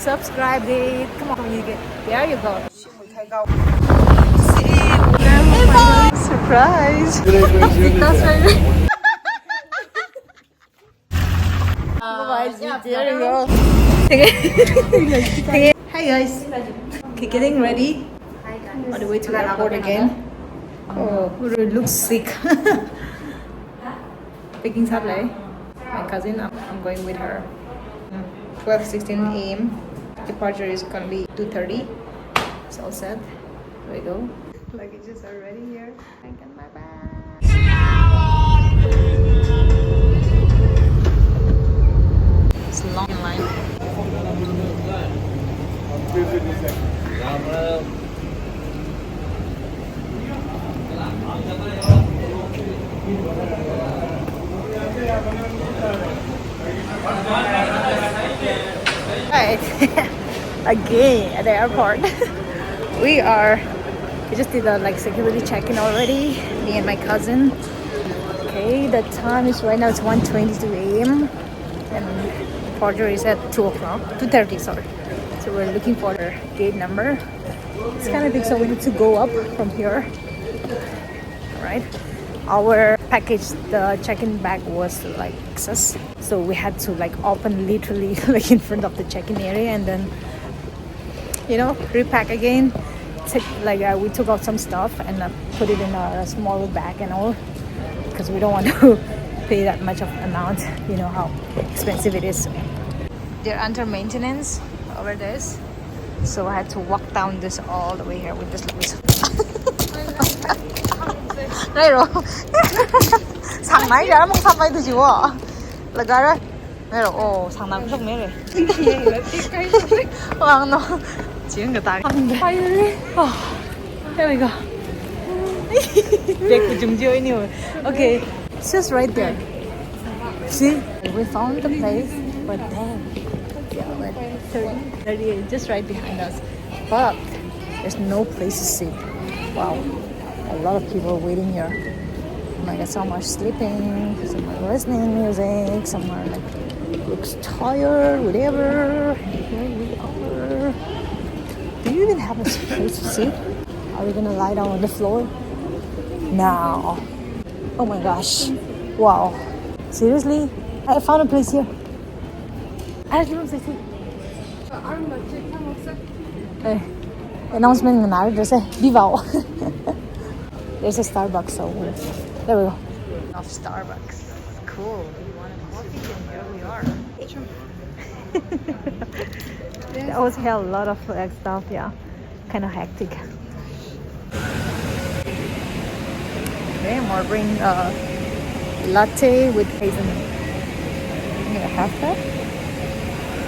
subscribe it. Come on, you get there. You go. Surprise! That's right. There you go. Hi guys. Okay, getting ready. On the way to the airport again. Oh, we look sick. Picking Saturday. My cousin. I'm going with her. 12:16 a.m. Departure is gonna be 2:30. It's all set. There we go. Luggages are ready here. I got my bag. It's a long line. Right. Again at the airport. we just did a security check-in already, me and my cousin. Okay, the time is right now, it's 1:22 a.m. and departure is at 2 o'clock, 2:30, sorry. So we're looking for the gate number. It's kind of big, so we need to go up from here. Alright. Our package, the check-in bag was like excess, so we had to open literally in front of the check-in area and then repack again. We took out some stuff and put it in a smaller bag and all, because we don't want to pay that much of amount. You know how expensive it is. They're under maintenance over this, so I had to walk down this all the way here with this. Đây rồi. Thằng nãy giờ nó muốn thăm ai tôi chịu à. Là cái đó. Đây rồi. Ồ, thằng nào cũng sốc mé rồi. Vâng, nó. Chỉ người ta. Bay đi. Here we go. Bag của chúng chưa nhiều. Okay, it's just right there. See? We found the place, but damn. Yeah, but 38, just right behind us. But there's no place to sit. Wow. A lot of people waiting here. Oh my God, some are sleeping, some are listening music, some are looks tired, whatever. Here we are. Do you even have a place to sit? Are we gonna lie down on the floor? No. Oh my gosh. Wow. Seriously? I found a place here. I don't know. Hey. Announcement nào đó say đi vào. There's a Starbucks, so there we go. Of Starbucks. Cool. You want a coffee? And here we are. That was a lot of stuff, yeah. Kind of hectic. Okay, I'm ordering latte with hazelnut. I'm gonna have that.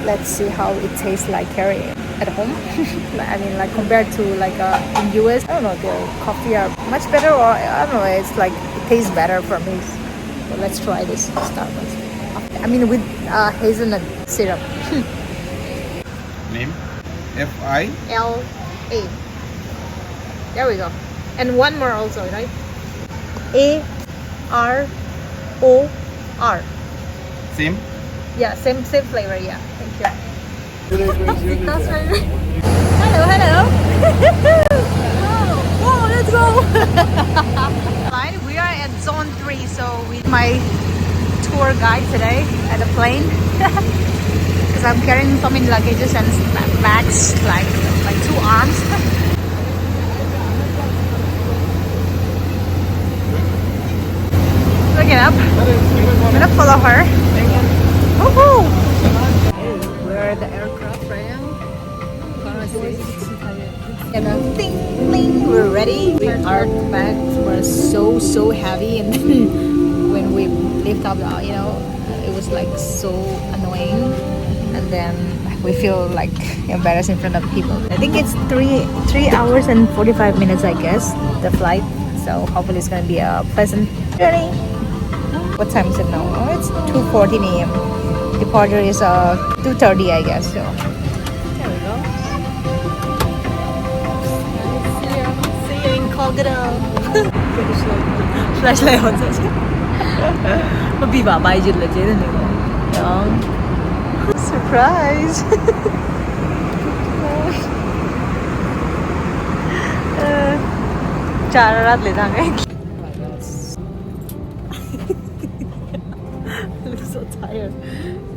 Let's see how it tastes like here at home. I mean, compared to in US, I don't know, the coffee are much better, or I don't know, it's it tastes better for me. So let's try this Starbucks. I mean, with hazelnut syrup. Name? F-I-L-A. There we go. And one more also, right? A-R-O-R. Same? Yeah, same flavor, yeah. Thank you. That's right. Hello. Whoa, let's go. Fine, we are at zone 3, so with my tour guide today at the plane. Because I'm carrying so many luggages and bags, like 2 arms. Look it up. I'm gonna follow her. Woohoo! We're at the aircraft right now. And ding, ding, we're ready. Our bags were so heavy, and then when we lift up, it was so annoying. And then we feel embarrassed in front of people. I think it's 3 hours and 45 minutes, I guess, the flight. So hopefully it's gonna be a pleasant journey. What time is it now? Oh, it's 2:14 a.m. Departure is 2:30, I guess. So there we go. See you in Kolkata. Flashlight on. Nó bị bà bay giật là chế lên này. Đó. Surprise. Chararat le jange. I'm so tired.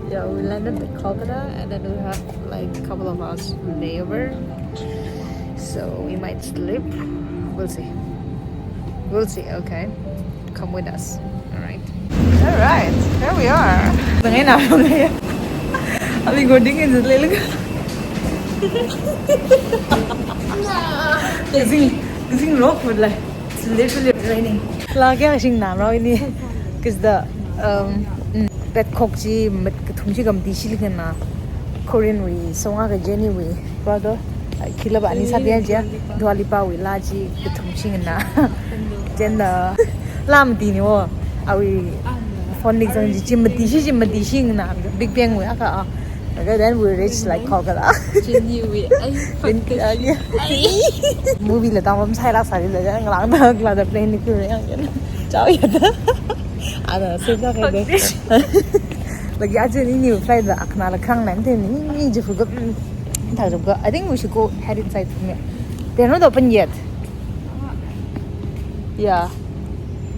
Yeah, we landed at Kolkata and then we have like a couple of hours layover. So we might sleep. We'll see. We'll see, okay? Come with us. Alright. Alright, here we are. Ngayon na ako ngayon. Abi godingin sa lelag. Kasing rock would like. It's literally raining. Lagi kasing namraw ini. Because the that kokji mat thungji gam disil kana Korean we songa ka Jenny we. Brother, kila ba ni sabiya ja Dua Lipa we laji ka thungji na. Then lam di ni wo. Awi phone nik jang ji mati na Big Bang we aka. Okay, then we reach like Kolkata. Jenny we Movie la tawam sai la sari la jang lang da plane ni ku yang jan. Chao ya da. Ada sesa ka de. Lagi aja ni flight da akna la khang nan de ni je fu ga ta ga. I think we should go head inside from here. They're not open yet. Yeah.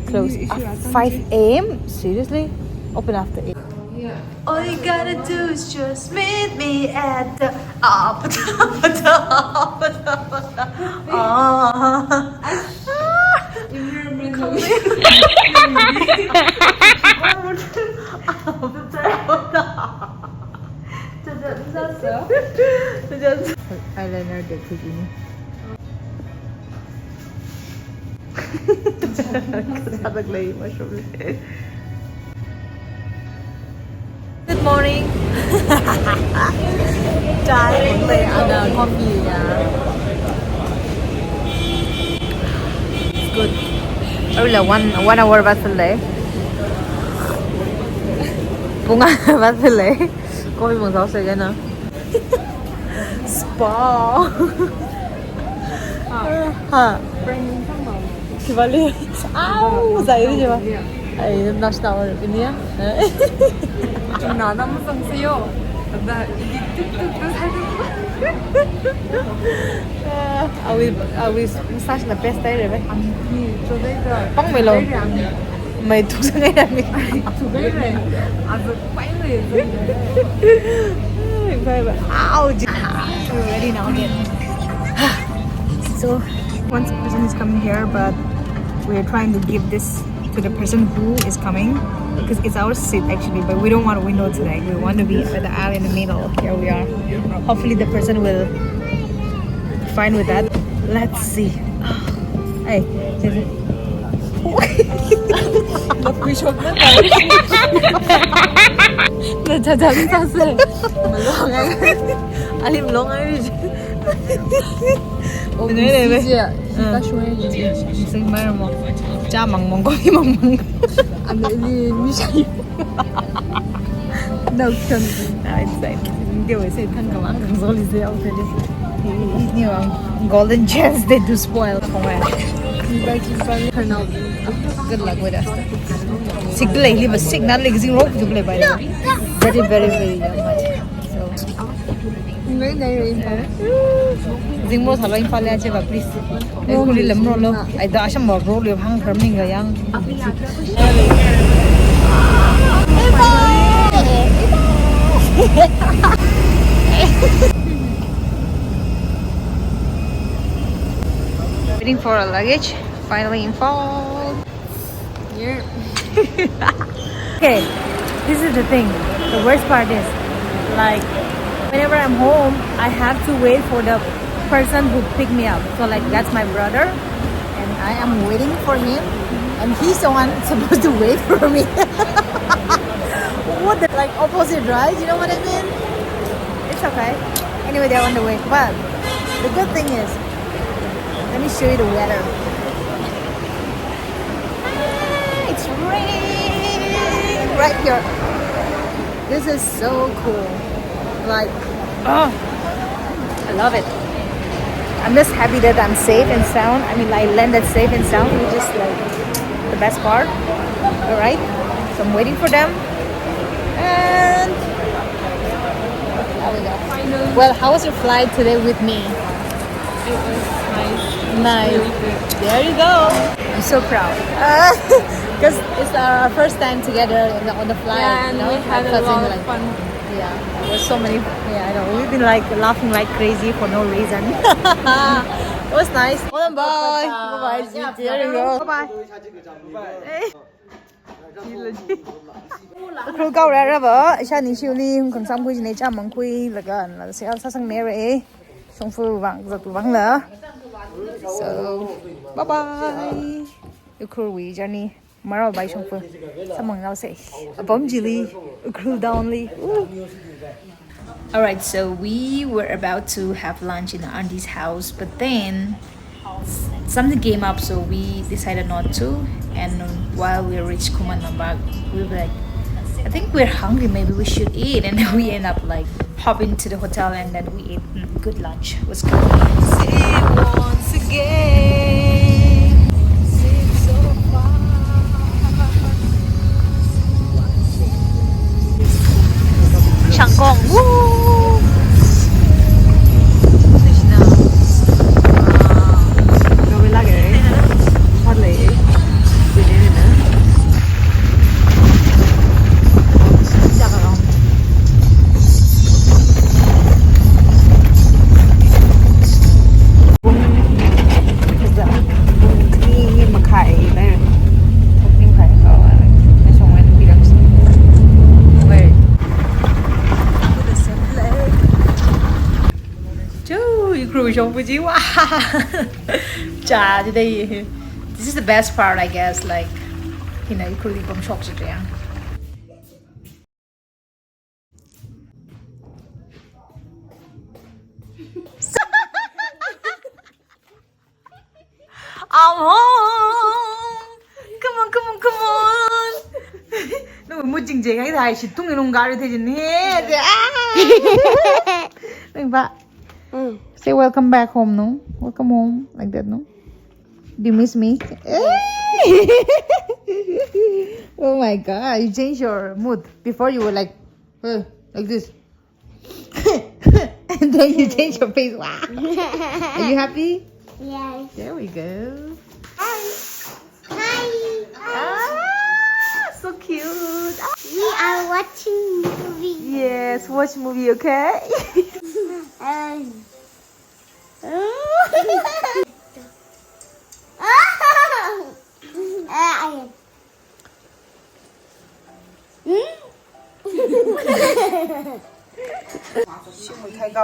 Close at 5 a.m. Seriously? Open after 8. All you gotta do is just meet me at the eyeliner deh begini. Kesadak lagi mushroom. Good morning. Chai play ada coffee ya. It's good. Udah one hour vessel deh. Bunga vessel deh. Kopi mau saus aja na. Spa. Ha. Kembali. Au, saya ini coba. Ayo, nasi tawar ini ya. 나 너무 성스요. 나 이게 뚝뚝뚝 사는 Are we massage the best day rồi vậy? 저 내가 Băng mày luôn. Mày thuộc sang ngày này. 두 배를 아주 빨리 Ouch! We're ready now again. So, one person is coming here, but we're trying to give this to the person who is coming because it's our seat actually, but we don't want a window today. We want to be at the aisle in the middle. Here we are. Hopefully the person will be fine with that. Let's see. Hey, 나 부셨나? 나 자장이 샀어. 아니 롱아이지. 오늘 이제 이따 쇼해야지. 무슨 말 뭐? 짜 망망 거기 망망. 안 돼, 이 미샤이. 나 웃겼네. Dia sẽ thân cầm ăn càng dối lý ông thế đi. Nhiều golden chance they do spoil không ai. Good luck with us. Sick lệ li but sick not like zing rope chụp lại bài đó. Very very young. So. mấy này Zing mo thalo infal ya che ba please. Ai ko li lam ro lo. Ai da sham mo ro le hang kham ning ga yang. Waiting for our luggage. Finally installed. Yeah. Okay, this is the thing. The worst part is, like, whenever I'm home, I have to wait for the person who picked me up. So, like, that's my brother, and I am waiting for him, and he's the one supposed to wait for me. What the, like, opposite, right? You know what I mean? It's okay. Anyway, they're on the way. But the good thing is, let me show you the weather. It's raining right here. This is so cool. Like, oh, I love it. I'm just happy that I'm safe and sound. I mean, I landed safe and sound, which is like the best part. All right. So I'm waiting for them. And there we go. Well, how was your flight today with me? It was nice. Nice. There you go. I'm so proud. Because it's our first time together on the flight. Yeah, and you know? we had My a cousin, lot of like, fun. Yeah, there's so many. Yeah, I know. We've been like laughing like crazy for no reason. It was nice. Hold on, bye. Bye bye. There you go. Bye bye. Kru kau ra ra ba sha ni siu li hung kang sam kui ni cha mang kui la ga la se sa sang ne re song fu wang za tu wang la. So bye bye. Kru wi journey maro bai song fu samang ngao se abom jili kru down li. Alright, so we were about to have lunch in Andy's house, but then something came up, so we decided not to. And while we reached Kumanambak, we were like, I think we're hungry, maybe we should eat. And then we end up like hopping to the hotel and then we ate good lunch. It was good. Once again, so far. Shangkong, woo! Krishna. Gawin lagi. Hardly. Bilhin na. Saka lang. This is the best part, I guess. Like, you know, you could leave them shocked today. I'm home. Come on, come on, come on. No, mood jing jing. I thought she tung in gari the jin Say welcome back home, no? Welcome home, like that, no? Do you miss me? Oh my god, you changed your mood. Before you were like this. And then you changed your face. Wow. Are you happy? Yes. There we go. Hi. Ah, so cute. We are watching movie. Yes, watch movie, okay?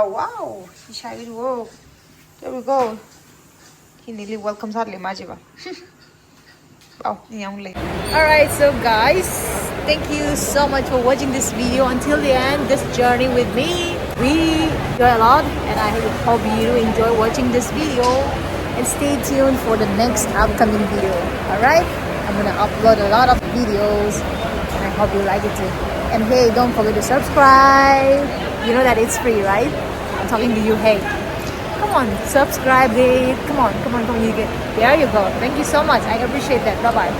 Wow, there we go. He nearly welcomes hardly Majiba. Oh, alright, so guys, thank you so much for watching this video until the end, this journey with me. We enjoy a lot and I hope you enjoy watching this video and stay tuned for the next upcoming video. Alright, I'm gonna upload a lot of videos and I hope you like it too. And hey, don't forget to subscribe. You know that it's free, right? I'm talking to you, hey. Come on, subscribe, hey. Come on, you get. There you go. Thank you so much. I appreciate that. Bye-bye.